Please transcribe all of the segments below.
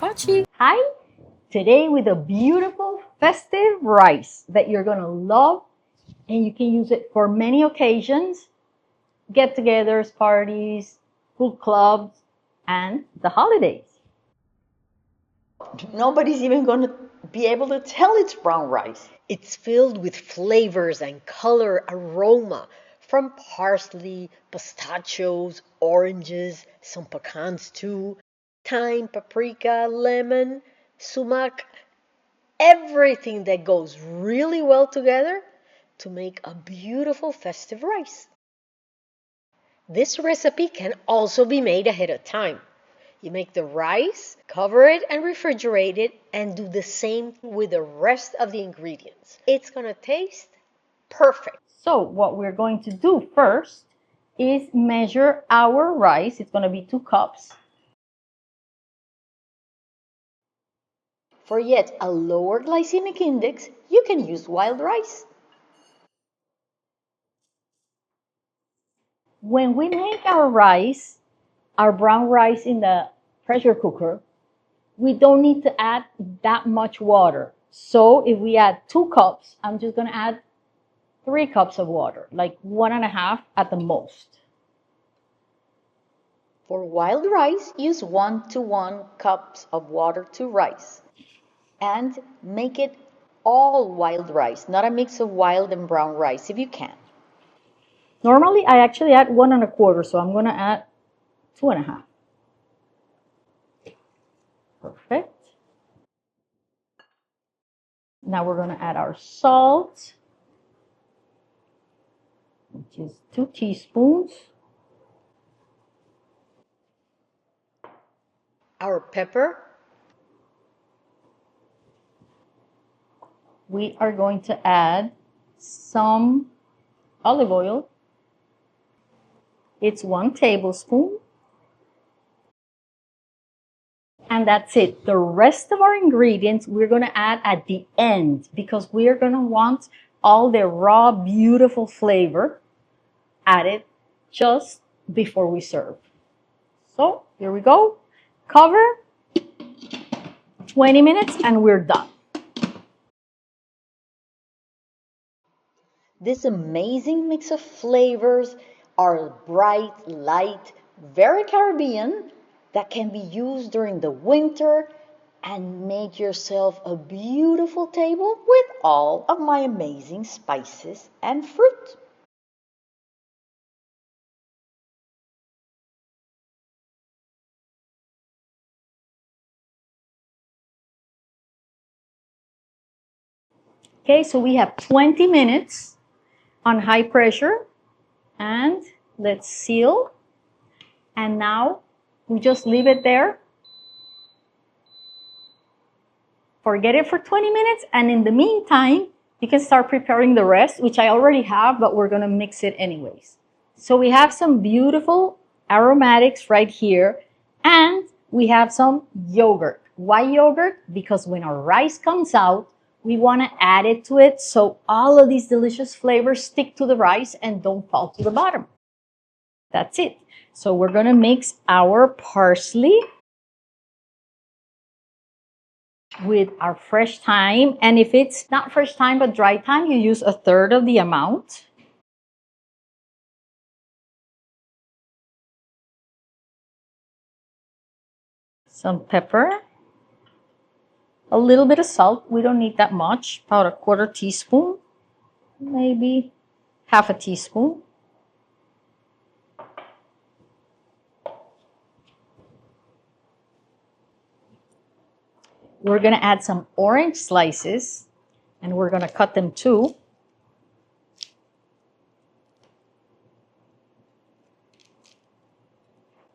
Pachi. Hi! Today with a beautiful festive rice that you're gonna love, and you can use it for many occasions, get-togethers, parties, book clubs, and the holidays. Nobody's even going to be able to tell it's brown rice. It's filled with flavors and color aroma from parsley, pistachios, oranges, some pecans too, thyme, paprika, lemon, sumac, everything that goes really well together to make a beautiful festive rice. This recipe can also be made ahead of time. You make the rice, cover it and refrigerate it, and do the same with the rest of the ingredients. It's gonna taste perfect. So what we're going to do first is measure our rice. It's gonna be 2 cups. For yet a lower glycemic index, you can use wild rice. When we make our rice, our brown rice in the pressure cooker, we don't need to add that much water. So if we add 2 cups, I'm just going to add 3 cups of water, like 1.5 at the most. For wild rice, use 1 to 1 cups of water to rice. And make it all wild rice, not a mix of wild and brown rice if you can. Normally, I actually add 1.25, so I'm going to add 2.5. Perfect. Now we're going to add our salt, which is 2 teaspoons. Our pepper, We are going to add some olive oil. It's 1 tablespoon. And that's it. The rest of our ingredients we're going to add at the end because we are going to want all the raw, beautiful flavor added just before we serve. So here we go. Cover 20 minutes and we're done. This amazing mix of flavors are bright, light, very Caribbean that can be used during the winter and make yourself a beautiful table with all of my amazing spices and fruit. Okay, so we have 20 minutes on high pressure and let's seal. And now we just leave it there. Forget it for 20 minutes, and in the meantime, you can start preparing the rest, which I already have, but we're gonna mix it anyways. So we have some beautiful aromatics right here, and we have some yogurt. Why yogurt? Because when our rice comes out, we wanna add it to it so all of these delicious flavors stick to the rice and don't fall to the bottom. That's it. So we're gonna mix our parsley with our fresh thyme. And if it's not fresh thyme but dry thyme, you use 1/3 of the amount. Some pepper. A little bit of salt. We don't need that much. About 1/4 teaspoon. Maybe 1/2 teaspoon. We're going to add some orange slices, and we're going to cut them too.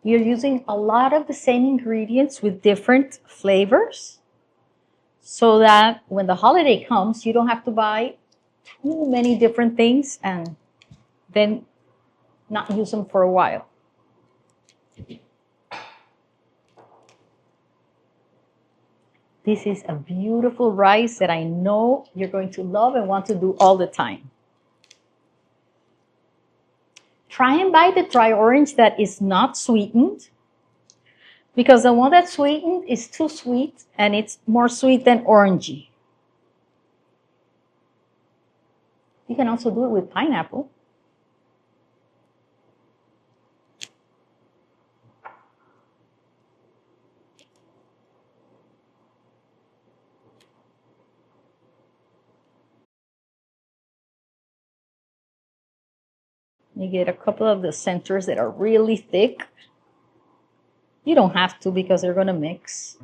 You're using a lot of the same ingredients with different flavors so that when the holiday comes, you don't have to buy too many different things and then not use them for a while. This is a beautiful rice that I know you're going to love and want to do all the time. Try and buy the dry orange that is not sweetened. because the one that's sweetened is too sweet and it's more sweet than orangey. You can also do it with pineapple. You get a couple of the centers that are really thick. You don't have to because they're going to mix.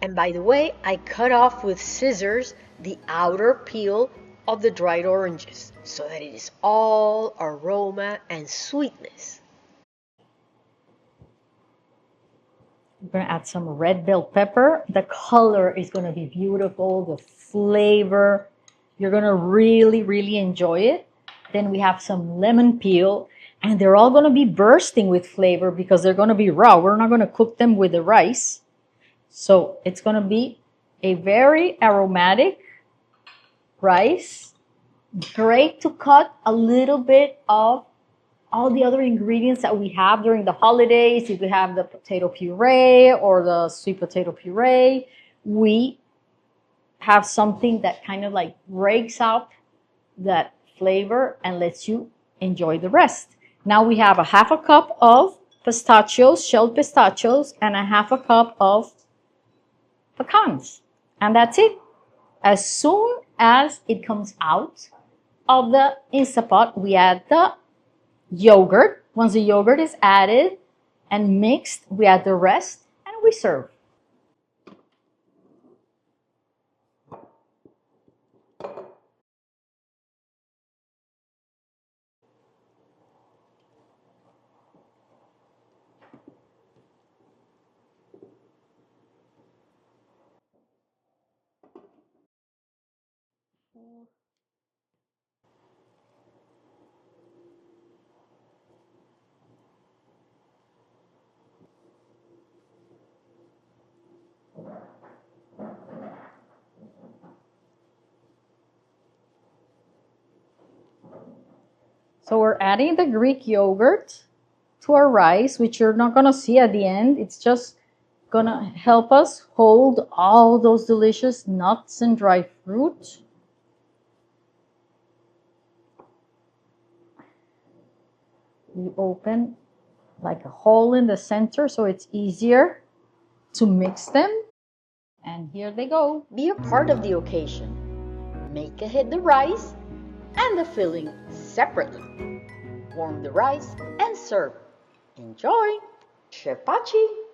And by the way, I cut off with scissors the outer peel of the dried oranges so that it is all aroma and sweetness. We're going to add some red bell pepper. The color is going to be beautiful. The flavor, you're going to really, really enjoy it. Then we have some lemon peel, and they're all going to be bursting with flavor because they're going to be raw. We're not going to cook them with the rice. So it's going to be a very aromatic rice. Great to cut a little bit of all the other ingredients that we have during the holidays. If we have the potato puree or the sweet potato puree, we have something that kind of like breaks out that flavor and lets you enjoy the rest. Now we have a half a cup of pistachios, shelled pistachios, and a half a cup of pecans. And that's it. As soon as it comes out of the Instapot, we add the yogurt. Once the yogurt is added and mixed, we add the rest and we serve. So we're adding the Greek yogurt to our rice, which you're not going to see at the end. It's just going to help us hold all those delicious nuts and dry fruit. We open like a hole in the center so it's easier to mix them. And here they go. Be a part of the occasion. Make ahead the rice and the filling separately. Warm the rice and serve. Enjoy! Chef Pachi!